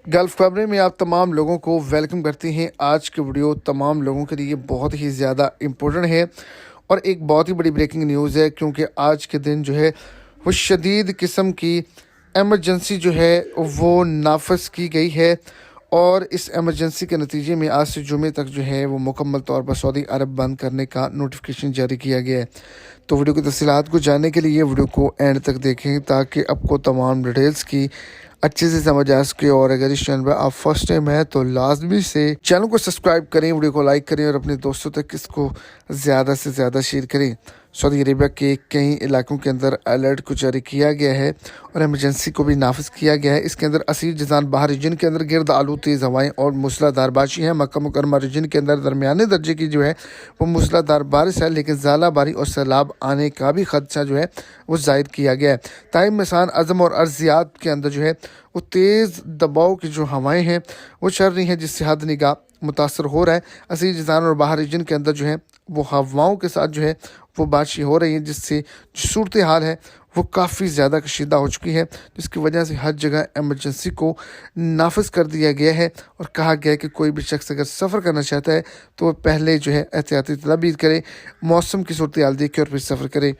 Gulf खबरें में आप तमाम लोगों को वेलकम करते हैं। आज की वीडियो तमाम लोगों के लिए बहुत ही ज़्यादा इम्पोर्टेंट है और एक बहुत ही बड़ी ब्रेकिंग न्यूज़ है, क्योंकि आज के दिन जो है वो शदीद किस्म की एमरजेंसी जो है वो नाफज की गई है और इस एमरजेंसी के नतीजे में आज से जुमे तक जो है वो मुकम्मल तौर पर सऊदी अरब बंद करने का नोटिफिकेशन जारी किया गया है। तो वीडियो की तफसीलात को जानने के लिए वीडियो को एंड तक देखें ताकि आपको तमाम डिटेल्स की अच्छे से समझ आ सके। और अगर इस चैनल पर आप फर्स्ट टाइम है तो लाजमी से चैनल को सब्सक्राइब करें, वीडियो को लाइक करें और अपने दोस्तों तक इसको ज़्यादा से ज़्यादा शेयर करें। सऊदी अरेबिया के कई इलाकों के अंदर अलर्ट को जारी किया गया है और एमरजेंसी को भी नाफिज किया गया है। इसके अंदर असीर जजान बाहर रीजन के अंदर गिरद आलू तेज़ हवाएं और मूसलाधार बारिश है। मक्का मुकरमा रीजन के अंदर दरमियाने दर्जे की जो है वो मूसलाधार बारिश है, लेकिन ज़ाला बारी और सैलाब आने का भी खदशा जो है वो जाहिर किया गया है। ताइम मसान अज़म और अर्जियात के अंदर जो है वो तेज़ दबाव की जो हवाएं हैं वो चल रही हैं, जिससे हद निगाह मुतासर हो रहा है। असीर जजान और बाहर रीजन के अंदर जो है वो हवाओं के साथ जो है वो बारिश हो रही है, जिससे जो सूरत हाल है वो काफ़ी ज़्यादा कशीदा हो चुकी है, जिसकी वजह से हर जगह एमरजेंसी को नाफिज कर दिया गया है और कहा गया है कि कोई भी शख्स अगर सफ़र करना चाहता है तो वह पहले जो है एहतियाती तदाबीर करे, मौसम की सूरत हाल देखे और फिर सफ़र करे।